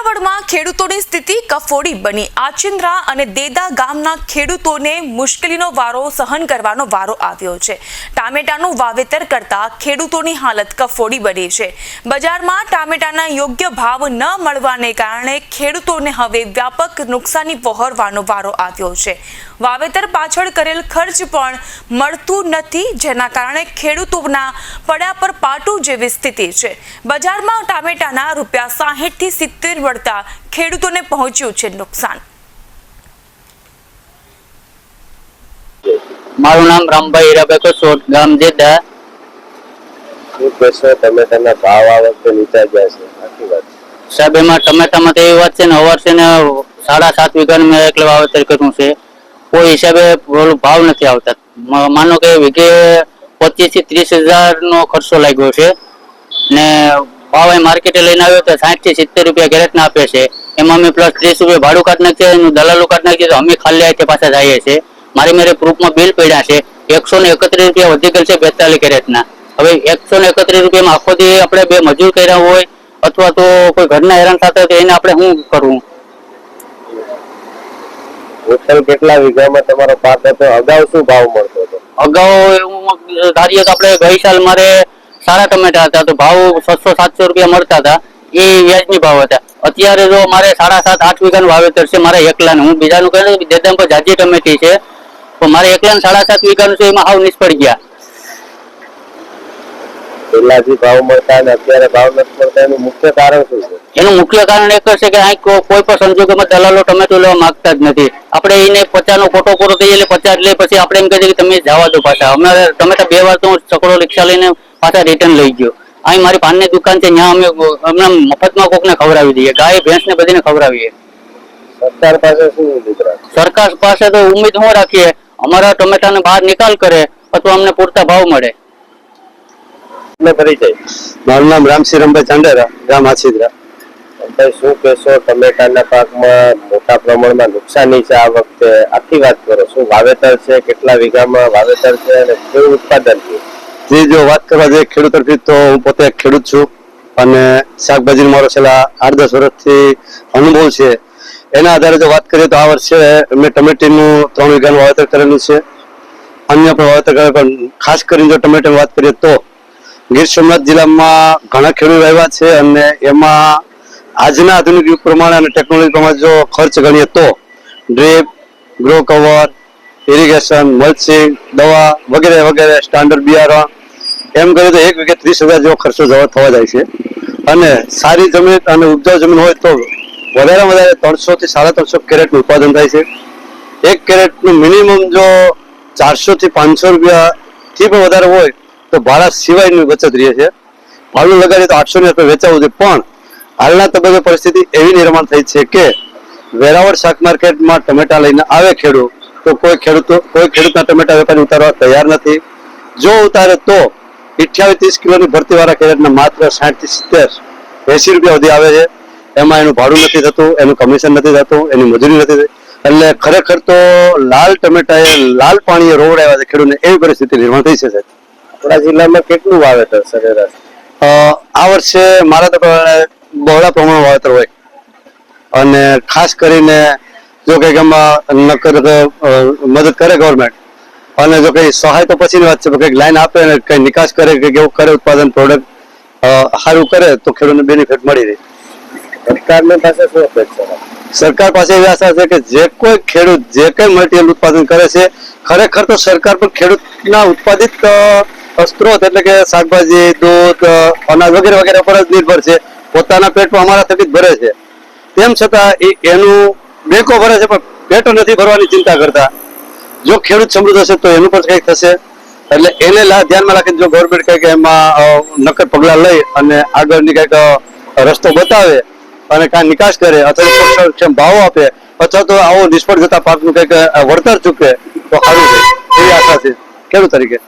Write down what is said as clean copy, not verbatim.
વેરાવળમાં ખેડૂતોની સ્થિતિ કફોડી બની। આચિંદ્રા અને દેદા ગામના ખેડૂતોને મુશ્કેલીનો વારો સહન કરવાનો વારો આવ્યો છે। ટામેટાનું વાવેતર કરતા ખેડૂતોની હાલત કફોડી બની છે। બજારમાં ટામેટાના યોગ્ય ભાવ ન મળવાને કારણે ખેડૂતોને હવે વ્યાપક નુકસાની વહોરવાનો વારો આવ્યો છે। વાવેતર પાછળ કરેલ ખર્ચ પણ મળતું નથી, જેના કારણે ખેડૂતોના પડ્યા પર પાટું જેવી સ્થિતિ છે। બજારમાં ટામેટાના ₹60 થી 70 મળતા ખેડૂતોને પહોંચ્યું છે નુકસાન। મારું નામ રામભાઈ હીરાભાઈ કસોટ, ગામ દેદા। શું કહેશો, ટમેટાના ભાવ આ વખતે નીચા ગયા છે, સાચી વાત? સાહેબ, એમાં ટમેટામાં તો એવી વાત છે ને, અવાર છે ને 7.5 વીઘાનું મેં એકલે વાવેતર કર્યું છે। કોઈ હિસાબે ભાવ નથી આવતા। માનો કે વીઘે 25 થી 30 હજાર નો ખર્ચો લાગ્યો છે ને ભાવ માર્કેટે લઈને આવ્યો તો 60 થી 70 રૂપિયા કેરેટના આપે છે। એમાં અમે પ્લસ 30 રૂપિયા ભાડું કાઢ નાખીએ, એનું દલાલું કાઢ નાખીએ તો અમે ખાલી આતે પાછા જઈએ છીએ। મારે પ્રૂફમાં બિલ પડ્યા છે। 131 રૂપિયા વધી ગયેલ છે 42 કેરેટના। હવે 131 રૂપિયામાં આખો દી આપણે બે મજૂર કર્યા હોય અથવા તો કોઈ ઘરના હેરાન થતા હોય તો એને આપણે શું કરવું? ટોટલ કેટલા વીઘામાં તમારો પાક હતો? અગાઉ શું ભાવ મળતો હતો? અગાઉ એવું ધારીએ તો આપણે ગઈ સાલ મારે સારા ટમેટા હતા તો ભાવ 600-700 રૂપિયા મળતા હતા, એ વ્યાજની ભાવ હતા। અત્યારે જો મારે 7.5-8 વીઘાનું વાવેતર છે મારે એકલાને, હું બીજાનું કહે દેદામ પર જાજી ટમેટી છે તો મારે એકલાને 7.5 વીઘાનું છે, એમાં હાવ નિષ્ફળ ગયા। પેલા જે ભાવ મળતા અને અત્યારે ભાવ નથી મળતા, એનું મુખ્ય કારણ શું છે? એનું મુખ્ય કારણ એક છે કે અહીં કોઈ પણ સંજોગોમાં દલાલો ટમેટો લેવા માંગતા જ નથી। આપણે એને 50 નો ખોટો પૂરો થઈએ એટલે 50 લે, પછી આપણે એમ કહીએ કે તમે જવા દો પાછા। અમારે ટમેટા 2 વાર તો હું છકડો રિક્ષા લઈને પાછા રિટર્ન લઈ ગયો। અહીં મારી પાનની દુકાન છે, ત્યાં અમે મફતમાં કોકને ખવડાવી દઈએ, ગાય ભેંસને બધીને ખવડાવીએ। સરકાર પાસે શું ઉમ્મીદ રાખે? સરકાર પાસે તો ઉમ્મીદ શું રાખીએ, અમારા ટમેટાને બહાર નિકાલ કરે અથવા અમને પૂરતા ભાવ મળે। મારું નામ રામસિંહ રમભાઈ ચાંડેરા, ગામ આચિંદ્રા। શું કહેશો, ટમેટાના પાકમાં મોટા પ્રમાણમાં નુકસાની છે આ વખતે, આખી વાત કરો। શું વાવેતર છે, કેટલા વીઘામાં વાવેતર છે અને કેવું ઉત્પાદન છે? જે જો વાત કરવા જઈએ ખેડૂત તરફથી, તો હું પોતે એક ખેડૂત છું અને શાકભાજીનો મારો છેલ્લા 8-10 વર્ષથી અનુભવ છે। એના આધારે જો વાત કરીએ તો આ વર્ષે મેં ટમેટીનું 3 વીઘાનું વાવેતર કરેલું છે, અન્ય પણ વાવેતર કરેલું, પણ ખાસ કરીને જો ટમેટાની વાત કરીએ તો ગીર સોમનાથ જિલ્લામાં ઘણા ખેડૂત આવ્યા છે અને એમાં આજના આધુનિક યુગ પ્રમાણે અને ટેકનોલોજી પ્રમાણે જો ખર્ચ ગણીએ તો drip, grow cover, irrigation, mulching, દવા વગેરે વગેરે, સ્ટાન્ડર્ડ બિયારણ, એમ કરીએ તો 1 વીઘે 30,000 જેવો ખર્ચો થવા જાય છે। અને સારી જમીન અને ઉપજાઉ જમીન હોય તો વધારેમાં વધારે 300 થી 350 કેરેટનું ઉત્પાદન થાય છે। 1 કેરેટનું મિનિમમ જો 400 થી 500 રૂપિયાથી પણ વધારે હોય તો ભાડા સિવાયની બચત રહે છે। ભાડું લગાડીએ તો 800 ની રૂપિયા વેચાવું છે, પણ હાલના તબક્કે પરિસ્થિતિ એવી નિર્માણ થઈ છે કે વેરાવળ શાક માર્કેટમાં ટમેટા લઈને આવે ખેડૂત તો કોઈ ખેડૂતના ટમેટા વેપારી ઉતારવા તૈયાર નથી। જો ઉતારે તો 28-30 કિલોની ભરતીવાળા કેરેટના માત્ર 60 થી 70, 80 રૂપિયા સુધી આવે છે। એમાં એનું ભાડું નથી થતું, એનું કમિશન નથી થતું, એની મજૂરી નથી થતી, એટલે ખરેખર તો લાલ ટમેટાએ લાલ પાણીએ રોવડાવ્યા છે ખેડૂતને, એવી પરિસ્થિતિ નિર્માણ થઈ છે। આપણા જિલ્લામાં કેટલું વાવેતર સરેરાશ? આ વર્ષે મારા તો બહોળા પ્રમાણમાં વાવેતર હોય અને ખાસ કરીને જો કંઈક એમાં મદદ કરે ગવર્મેન્ટ, અને જો કંઈ સહાય તો પછીની વાત છે, કંઈક લાઈન આપે ને કંઈ નિકાસ કરે કે એવું કરે, ઉત્પાદન પ્રોડક્ટ સારું કરે તો ખેડૂતને બેનિફિટ મળી રહે। સરકારની પાસે શું અપેક્ષા? સરકાર પાસે એવી આશા છે કે જે કોઈ ખેડૂત જે કંઈ મટીરિયલ ઉત્પાદન કરે છે, ખરેખર તો સરકાર પણ ખેડૂતના ઉત્પાદિત સ્ત્રોત એટલે કે શાકભાજી, દૂધ, અનાજ વગેરે વગેરે પર જ નિર્ભર છે। પોતાના પેટમાં અમારા થકી જ ભરે છે, તેમ છતાં એનું બેંકો ભરે છે પણ પેટો નથી ભરવાની ચિંતા કરતા। જો ખેડૂત સમૃદ્ધ હશે તો એનું પણ કંઈક થશે, એટલે એને ધ્યાનમાં રાખીને જો ગવર્મેન્ટ કંઈક એમાં નક્કર પગલાં લઈ અને આગળની કંઈક રસ્તો બતાવે અને કાંઈ નિકાસ કરે અથવા પોષણક્ષમ ભાવો આપે અથવા તો આવો નિષ્ફળ જતા પાકનું કંઈક વળતર ચૂકે તો સારું છે, એવી આશા છે ખેડૂત તરીકે।